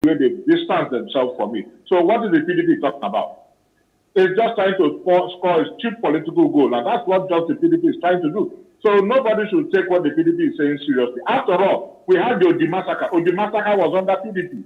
way they distance themselves from it. So what is the PDP talking about? It's just trying to score a cheap political goal, and that's what just the PDP is trying to do. So nobody should take what the PDP is saying seriously. After all, we had the Odi massacre. Odi massacre was under PDP.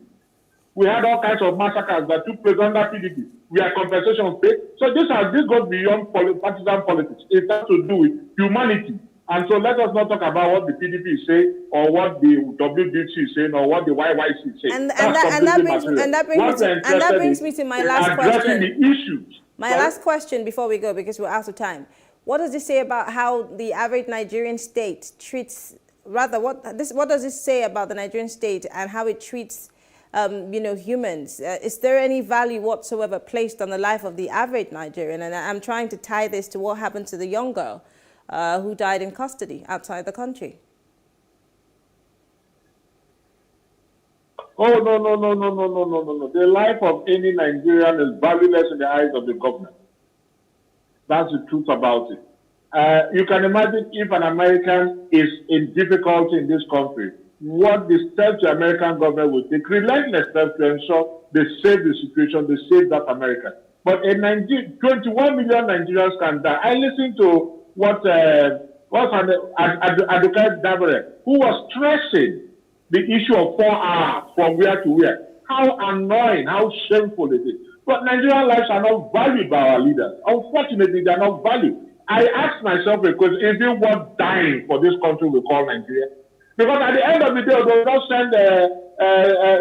We had all kinds of massacres that took place under PDP. We had compensation paid. So this goes beyond partisan politics. It has to do with humanity. And so let us not talk about what the PDP is saying, or what the WDC is saying, or what the YYC is saying. And that brings me to my last question. The issues. My last question before we go, because we're out of time. What does this say about how the average Nigerian state treats, what does this say about the Nigerian state and how it treats humans? Is there any value whatsoever placed on the life of the average Nigerian? And I'm trying to tie this to what happened to the young girl who died in custody outside the country. Oh, no. The life of any Nigerian is valueless in the eyes of the government. That's the truth about it. You can imagine if an American is in difficulty in this country, what the steps the American government will take, relentless steps to ensure they save the situation, they save that American. But in 21 million Nigerians can die. I listened to what Advocate Dabere, who was stressing the issue of 4 hours from where to where. How annoying, how shameful it is. But Nigerian lives are not valued by our leaders. Unfortunately, they are not valued. I ask myself a question, is it worth dying for this country we call Nigeria? Because at the end of the day, they will not send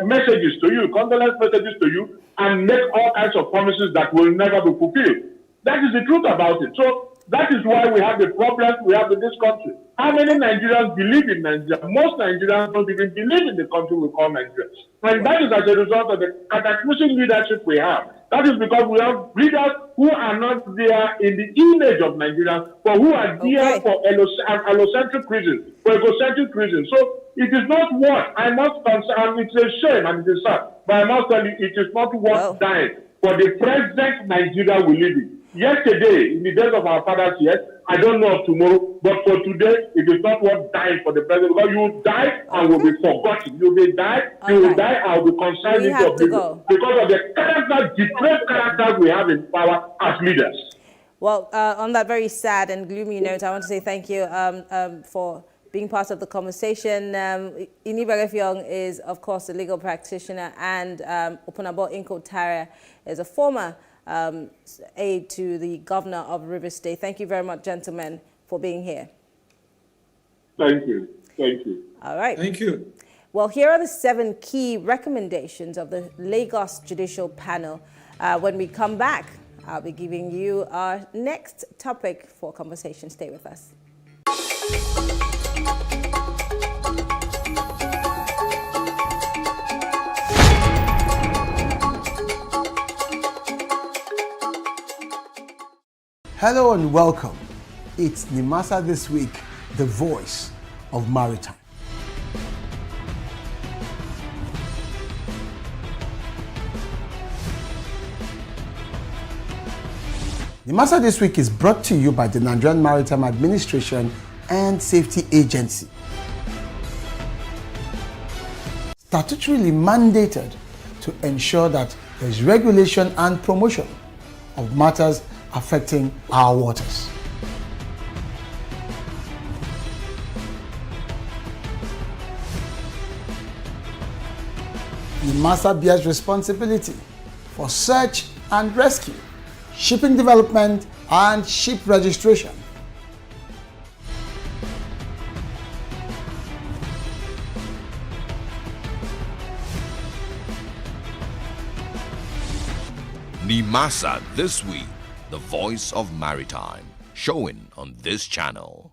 messages to you, condolence messages to you, and make all kinds of promises that will never be fulfilled. That is the truth about it. So that is why we have the problems we have in this country. How many Nigerians believe in Nigeria? Most Nigerians don't even believe in the country we call Nigeria. And that is as a result of the cataclysmic leadership we have. That is because we have leaders who are not there in the image of Nigerians, but who are there for allocentric reasons, for egocentric reasons. So it is not what I must concern. It's a shame and it is sad, but I must tell you, it is not worth dying for the present Nigeria we live in. Yesterday, in the days of our fathers, yes, I don't know of tomorrow, but for today, it is not worth dying for the present, because you will die and will be forgotten. You will die, you will die and will be consigned into oblivion because of the depraved characters we have in power as leaders. Well, on that very sad and gloomy note, I want to say thank you for being part of the conversation. Iniberefiong is, of course, a legal practitioner, and Opunabo Inko Tara is a former aide to the governor of Rivers State. Thank you very much, gentlemen, for being here. Thank you. Thank you. All right. Thank you. Well, here are the 7 key recommendations of the Lagos Judicial Panel. When we come back, I'll be giving you our next topic for conversation. Stay with us. Hello and welcome. It's Nimasa This Week, the voice of maritime. Nimasa This Week is brought to you by the Nigerian Maritime Administration and Safety Agency. Statutorily mandated to ensure that there is regulation and promotion of matters affecting our waters. NIMASA bears responsibility for search and rescue, shipping development, and ship registration. NIMASA This Week, the voice of maritime, showing on this channel.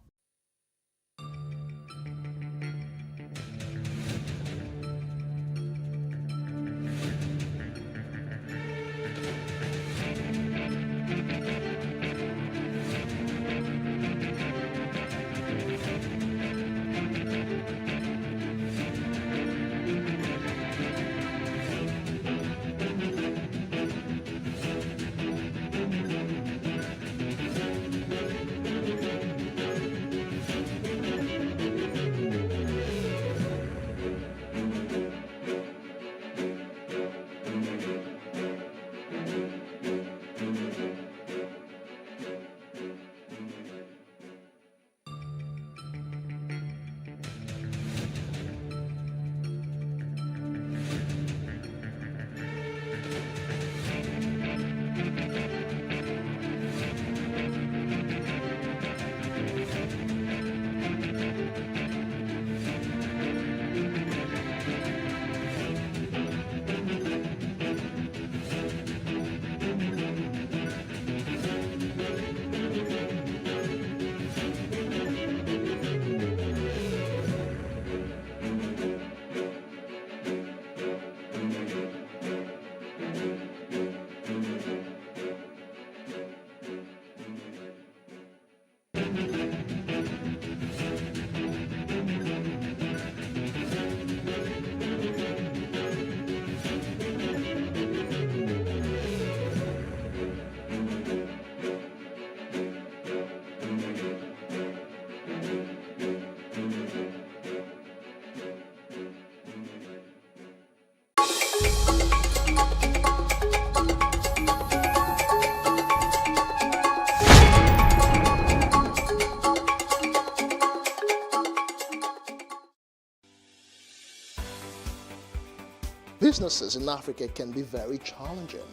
Businesses in Africa can be very challenging.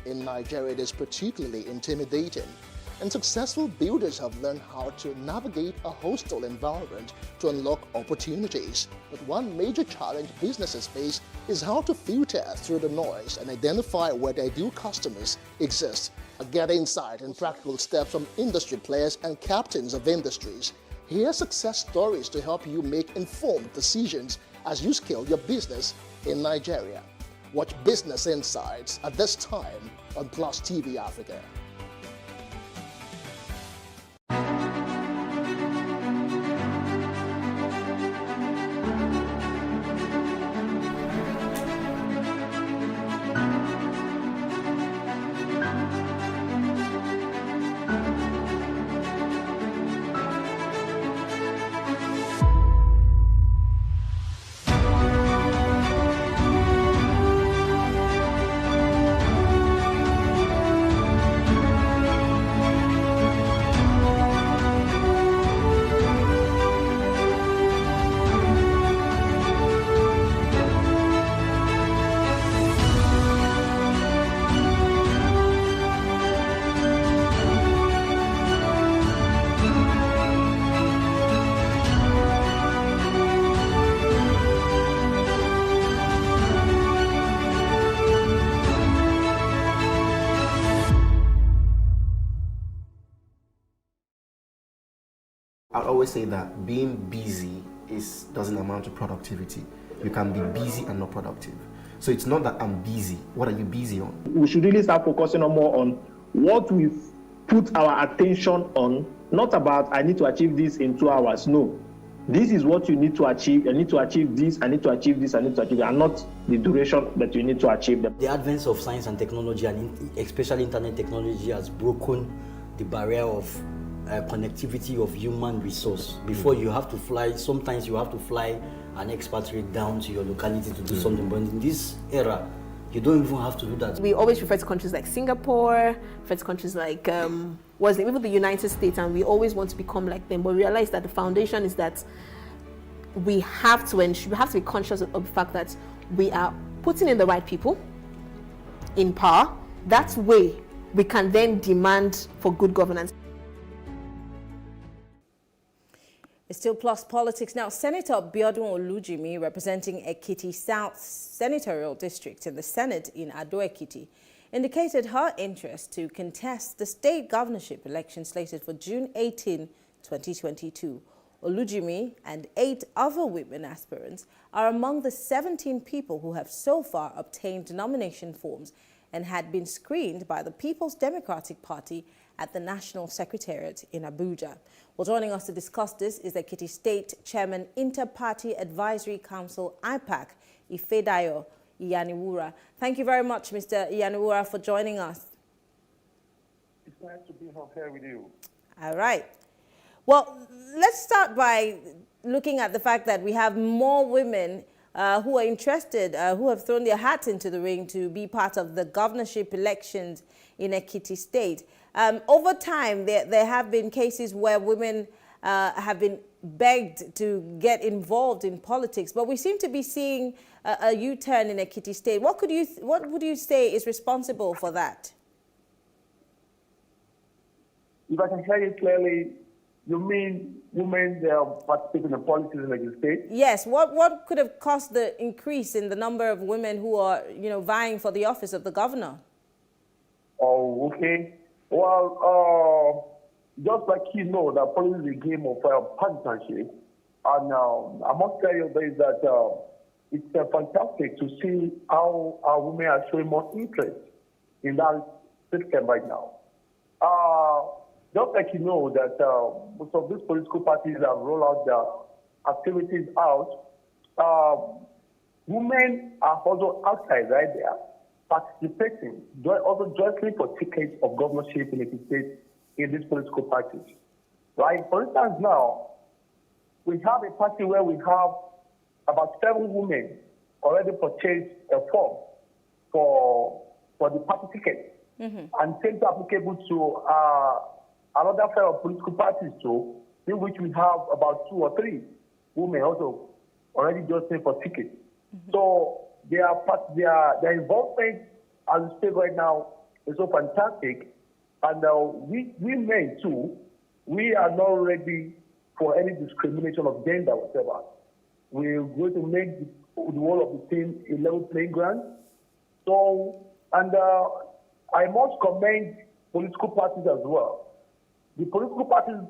In Nigeria, it is particularly intimidating, and successful builders have learned how to navigate a hostile environment to unlock opportunities. But one major challenge businesses face is how to filter through the noise and identify where their ideal customers exist. Get insight and practical steps from industry players and captains of industries. Hear success stories to help you make informed decisions as you scale your business in Nigeria. Watch Business Insights at this time on PlusTvAfrica. I always say that being busy doesn't amount to productivity. You can be busy and not productive. So it's not that I'm busy. What are you busy on? We should really start focusing more on what we put our attention on, not about I need to achieve this in 2 hours. No. This is what you need to achieve. I need to achieve this, I need to achieve this, I need to achieve it, and not the duration that you need to achieve them. The advance of science and technology, and especially internet technology, has broken the barrier of connectivity of human resource. Before you have to fly, sometimes you have to fly an expatriate down to your locality to do something, but in this era, you don't even have to do that. We always refer to countries like Singapore, refer to countries like, even the United States, and we always want to become like them, but realize that the foundation is that we have to be conscious of the fact that we are putting in the right people in power. That way, we can then demand for good governance. It's still Plus Politics. Now, Senator Biodun Olujimi, representing Ekiti South Senatorial District in the Senate in Ado-Ekiti, indicated her interest to contest the state governorship election slated for June 18, 2022. Olujimi and 8 other women aspirants are among the 17 people who have so far obtained nomination forms and had been screened by the People's Democratic Party at the National Secretariat in Abuja. Well, joining us to discuss this is the Ekiti State Chairman, Inter-Party Advisory Council, IPAC, Ifedayo Iyaniwura. Thank you very much, Mr. Iyaniwura, for joining us. It's nice to be here with you. All right. Well, let's start by looking at the fact that we have more women who are interested, who have thrown their hats into the ring to be part of the governorship elections in Ekiti State. Over time, there have been cases where women have been begged to get involved in politics, but we seem to be seeing a U-turn in Ekiti State. What would you say is responsible for that? If I can hear you clearly, you mean women they are participating in politics in Ekiti State? Yes. What could have caused the increase in the number of women who are, vying for the office of the governor? Oh, okay. Well, just like you know, that politics is a game of partisanship. And I must tell you this, that it's fantastic to see how our women are showing more interest in that system right now. Just like you know that most of these political parties have rolled out their activities out, women are also outside right there participating, also jointly for tickets of governorship in the state in these political parties. Right? For instance, now, we have a party where we have about 7 women already purchased a form for the party ticket. And same is applicable to another set of political parties too, in which we have about 2 or 3 women also already just paying for tickets. So their involvement as we speak right now is so fantastic. And we men too, we are not ready for any discrimination of gender whatever. We're going to make the whole of the team a level playing ground. So, and I must commend political parties as well. The political parties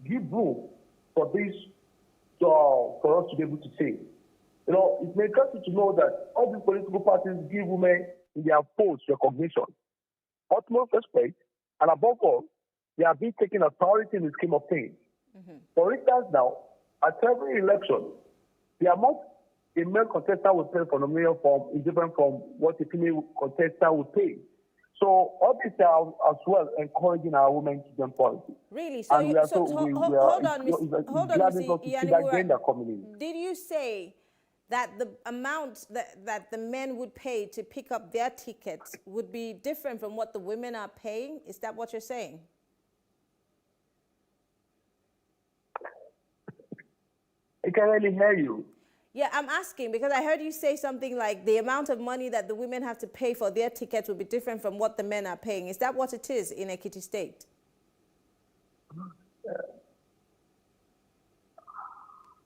give room for this, for us to be able to say. You know, it may interest you to know that all these political parties give women in their posts recognition, utmost respect, and above all, they are being taken authority in the scheme of things. For instance, now, at every election, the amount a male contestant will pay for nomination form is different from what a female contestant will pay. So all these are as well encouraging our women to join politics. Really? So, and hold on, Mr. Gender coming in. Did you say that the amount that the men would pay to pick up their tickets would be different from what the women are paying? Is that what you're saying? I can really hear you. Yeah, I'm asking because I heard you say something like the amount of money that the women have to pay for their tickets will be different from what the men are paying. Is that what it is in Ekiti State?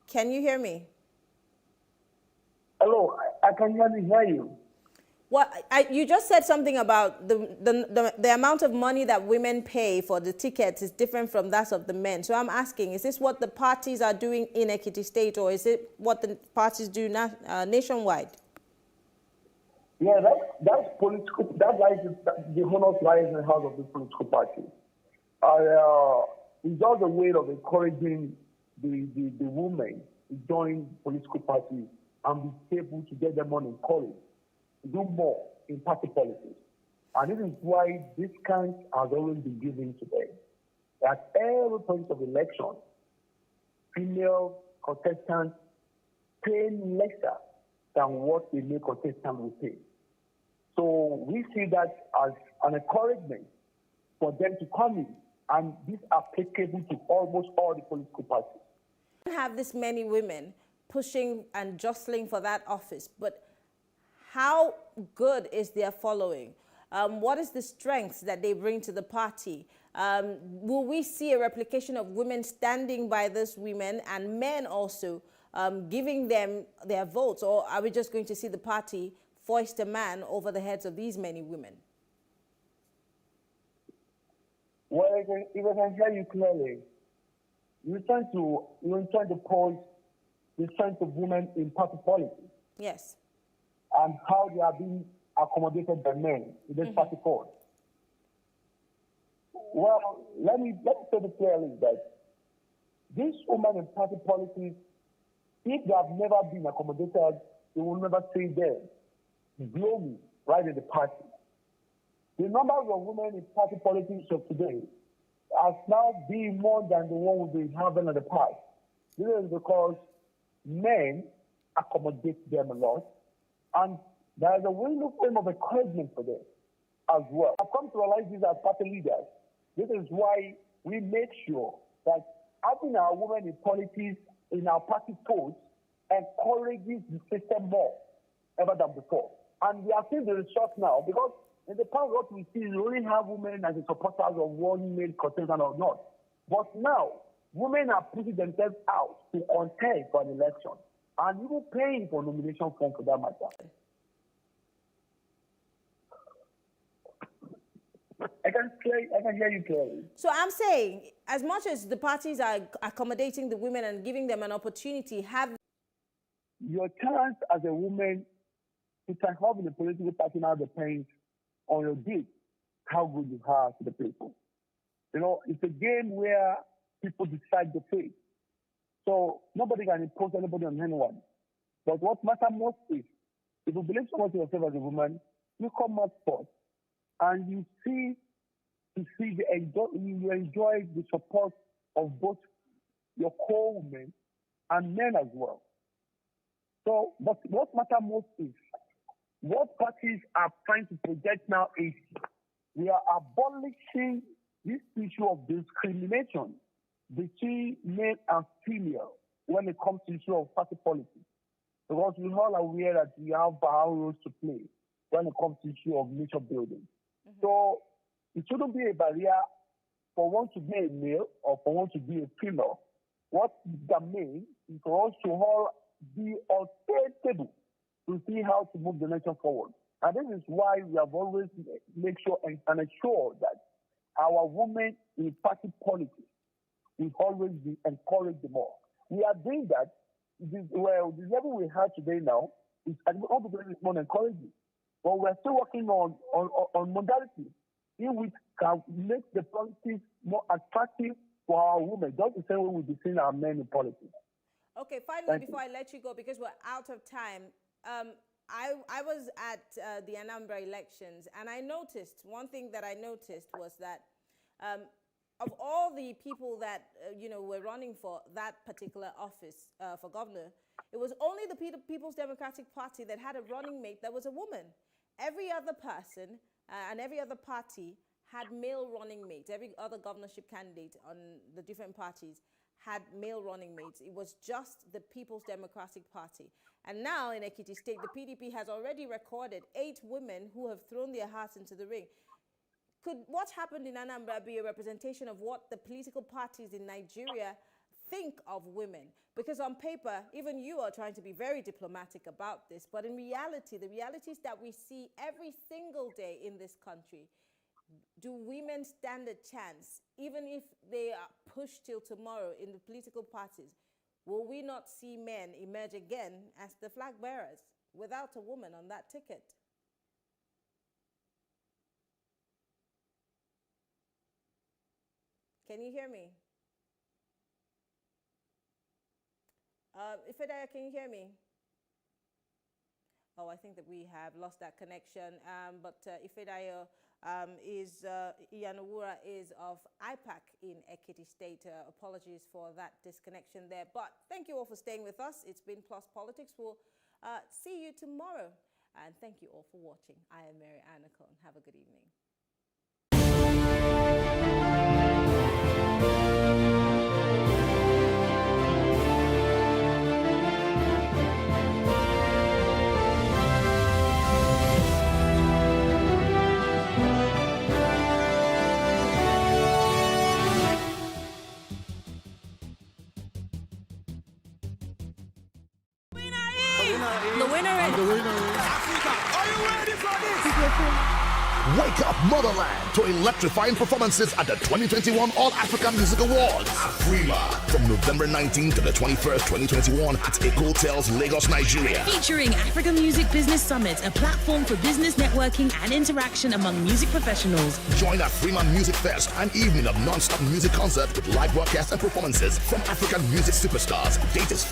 Can you hear me? Hello, I can really hear you. Well, you just said something about the amount of money that women pay for the tickets is different from that of the men. So I'm asking, is this what the parties are doing in Ekiti State, or is it what the parties do nationwide? Yeah, that's political. That lies the honors lies in the hands of the political party. It's just a way of encouraging the women to join political parties and be able to get them on encouraged to do more in party politics. And this is why this kind has always been given today. At every point of election, female contestants pay lesser than what a male contestant will pay. So we see that as an encouragement for them to come in, and this is applicable to almost all the political parties. We don't have this many women pushing and jostling for that office, but how good is their following? What is the strength that they bring to the party? Will we see a replication of women standing by these women and men also giving them their votes? Or are we just going to see the party foist a man over the heads of these many women? Well, if I can hear you clearly, you're trying to pose the strength of women in party politics. Yes. And how they are being accommodated by men in this party force. Well, let me say it clearly that these women in party politics, if they have never been accommodated, they will never stay there. Glory right in the party. The numbers of women in party politics of today has now been more than the one we've been having in the past. This is because men accommodate them a lot, and there is a window frame of encouragement for them as well. I've come to realize this as party leaders. This is why we make sure that having our women in politics in our party posts encourages the system more ever than before. And we are seeing the results now, because in the past what we see is we only have women as the supporters of one male contestant or not. But now, women are putting themselves out to contest for an election and even paying for nomination form for that matter. I can hear you clearly. So I'm saying, as much as the parties are accommodating the women and giving them an opportunity, have your chance as a woman to can help in the political party now depends on your deed, how good you are to the people. You know, it's a game where people decide the fate. So nobody can impose anybody on anyone. But what matters most is, if you believe so much in yourself as a woman, you come out first, and you enjoy the support of both your co-women and men as well. So, but what matters most is, what parties are trying to project now is, we are abolishing this issue of discrimination between male and female when it comes to the issue of party politics. Because we all are aware that we have our roles to play when it comes to the issue of nation building. Mm-hmm. So it shouldn't be a barrier for one to be a male or for one to be a female. What that means is for us to all be on the table to see how to move the nation forward. And this is why we have always made sure and ensure that our women in party politics will always be encouraged more. We are doing that. The level we have today now is more encouraging. But we're still working on modalities in which can make the politics more attractive for our women, just the same way we've been seeing our men in politics. Okay, finally, before I let you go, because we're out of time, I was at the Anambra elections, and I noticed, one thing that I noticed was that of all the people that, were running for that particular office for governor, it was only the People's Democratic Party that had a running mate that was a woman. Every other person and every other party had male running mates. Every other governorship candidate on the different parties had male running mates. It was just the People's Democratic Party. And now in Ekiti State, the PDP has already recorded 8 women who have thrown their hearts into the ring. Could what happened in Anambra be a representation of what the political parties in Nigeria think of women? Because on paper, even you are trying to be very diplomatic about this, but in reality, the realities that we see every single day in this country, do women stand a chance, even if they are pushed till tomorrow in the political parties? Will we not see men emerge again as the flag bearers without a woman on that ticket? Can you hear me? Ifedaya, can you hear me? Oh, I think that we have lost that connection. But Ifedaya Iyanowura is of IPAC in Ekiti State. Apologies for that disconnection there. But thank you all for staying with us. It's been Plus Politics. We'll see you tomorrow. And thank you all for watching. I am Mary Anacon. Have a good evening. Wake up, Motherland, to electrifying performances at the 2021 All-African Music Awards. Afrima, from November 19th to the 21st, 2021 at Eco Hotels, Lagos, Nigeria. Featuring Africa Music Business Summit, a platform for business networking and interaction among music professionals. Join Afrima Music Fest, an evening of non-stop music concerts with live broadcasts and performances from African music superstars. Date is Friday.